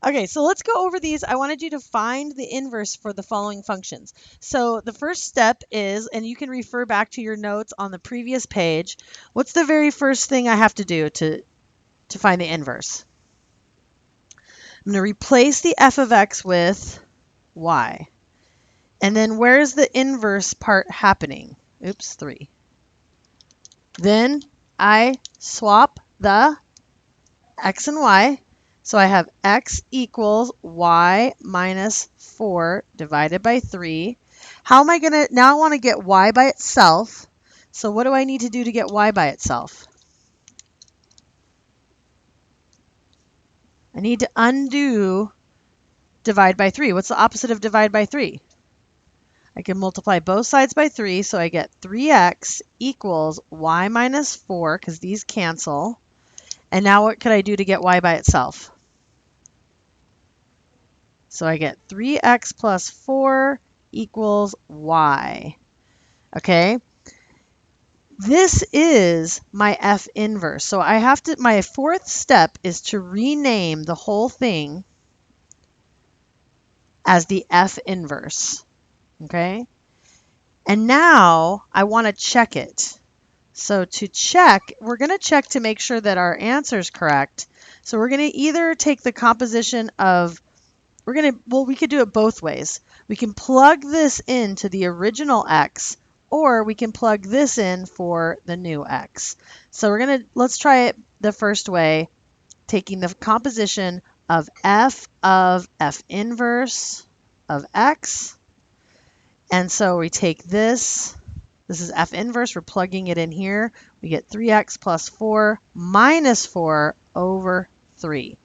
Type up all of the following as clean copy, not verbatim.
Okay, so let's go over these. I wanted you to find the inverse for the following functions. So the first step is, and you can refer back to your notes on the previous page, what's the very first thing I have to do to find the inverse? I'm going to replace the f of x with y. And then where's the inverse part happening? Oops, 3. Then I swap the x and y. So I have x equals y minus 4 divided by 3. How am I going to, now I want to get y by itself. So what do I need to do to get y by itself? I need to undo divide by 3. What's the opposite of divide by 3? I can multiply both sides by 3, so I get 3x equals y minus 4, because these cancel. And now what could I do to get y by itself? So I get 3x plus 4 equals y. Okay? This is my f inverse. So I have to, my fourth step is to rename the whole thing as the f inverse. Okay? And now I want to check it. So to check, we're going to check to make sure that our answer is correct. So we're going to either take the composition of, we could do it both ways. We can plug this into the original x, or we can plug this in for the new x. So let's try it the first way, taking the composition of f inverse of x. And so we take this is f inverse, we're plugging it in here. We get 3x plus 4 minus 4 over 3.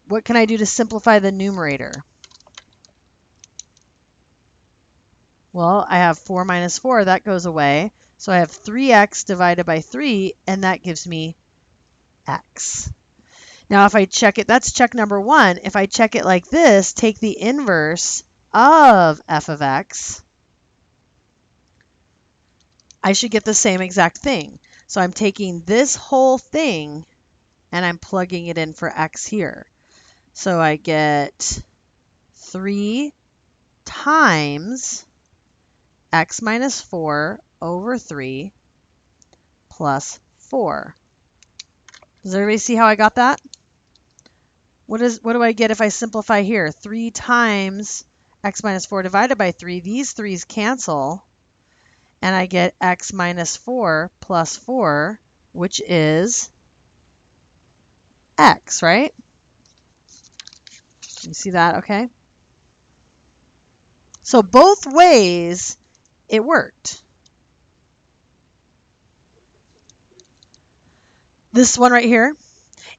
What can I do to simplify the numerator? Well, I have 4 minus 4, that goes away. So I have 3x divided by 3, and that gives me x. Now if I check it, that's check number 1. If I check it like this, take the inverse of f of x, I should get the same exact thing. So I'm taking this whole thing and I'm plugging it in for x here. So I get 3 times x minus 4 over 3 plus 4. Does everybody see how I got that? What do I get if I simplify here? 3 times x minus 4 divided by 3. These 3's cancel. And I get x minus 4 plus 4, which is x, right? You see that, okay? So both ways, it worked. This one right here,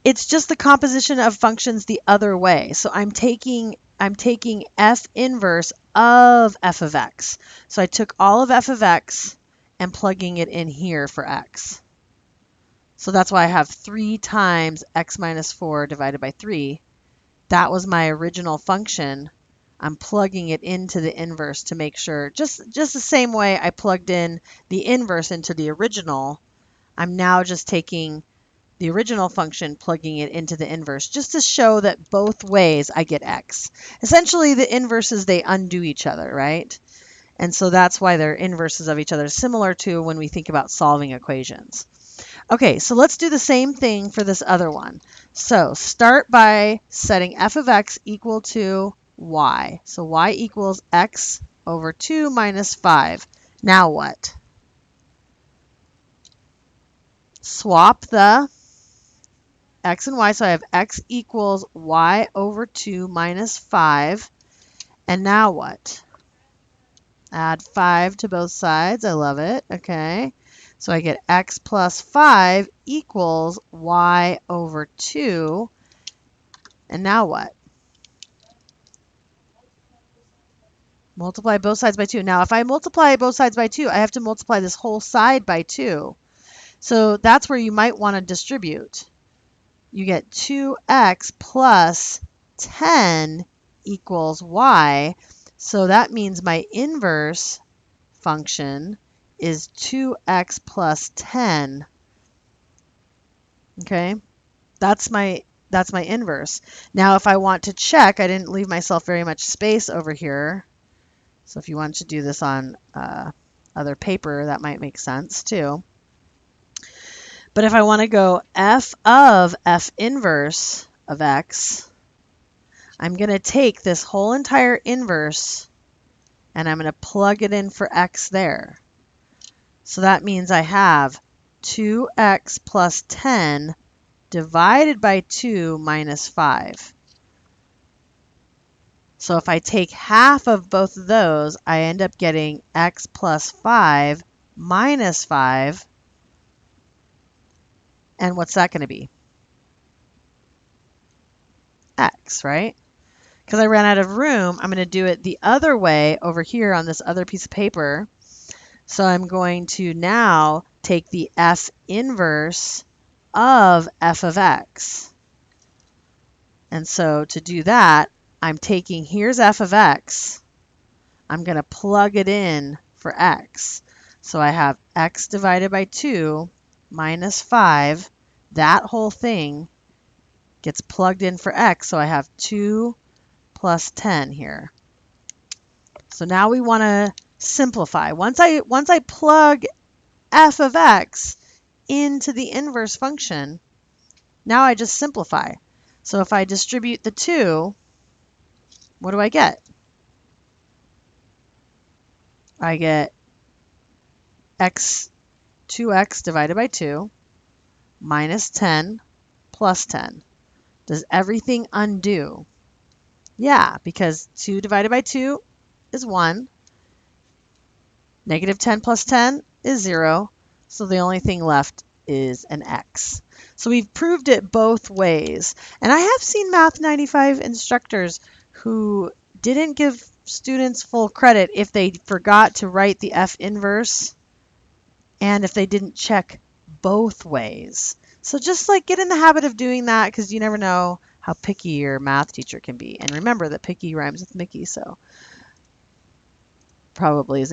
it's just the composition of functions the other way. So I'm taking f inverse of f of x. So I took all of f of x and plugging it in here for x. So that's why I have 3 times x minus 4 divided by 3. That was my original function. I'm plugging it into the inverse to make sure, just the same way I plugged in the inverse into the original, I'm now just taking the original function, plugging it into the inverse, just to show that both ways I get x. Essentially, the inverses, they undo each other, right? And so that's why they're inverses of each other, similar to when we think about solving equations. Okay, so let's do the same thing for this other one. So start by setting f of x equal to y. So y equals x over 2 minus 5. Now what? Swap the x and y. So I have x equals y over 2 minus 5. And now what? Add 5 to both sides. I love it. Okay. So I get x plus 5 equals y over 2. And now what? Multiply both sides by 2. Now, if I multiply both sides by 2, I have to multiply this whole side by 2. So that's where you might want to distribute. You get 2x plus 10 equals y. So that means my inverse function is 2x plus 10. Okay? That's my That's my inverse. Now, if I want to check, I didn't leave myself very much space over here. So if you want to do this on other paper, that might make sense too. But if I want to go f of f inverse of x, I'm going to take this whole entire inverse and I'm going to plug it in for x there. So that means I have 2x plus 10 divided by 2 minus 5. So if I take half of both of those, I end up getting x plus 5 minus 5. And what's that going to be? X, right? Because I ran out of room, I'm going to do it the other way over here on this other piece of paper. So I'm going to now take the f inverse of f of x. And so to do that, I'm taking, here's f of x. I'm going to plug it in for x. So I have x divided by 2 minus 5. That whole thing gets plugged in for x. So I have 2 plus 10 here. So now we want to simplify. Once I plug f of x into the inverse function, now I just simplify. So if I distribute the 2, what do I get? I get 2x divided by 2 minus 10 plus 10. Does everything undo? Yeah, because 2 divided by 2 is 1. Negative 10 plus 10 is 0. So the only thing left is an x. So we've proved it both ways. And I have seen Math 95 instructors who didn't give students full credit if they forgot to write the f inverse and if they didn't check both ways. So just like get in the habit of doing that, because you never know how picky your math teacher can be. And remember that picky rhymes with Mickey, so probably isn't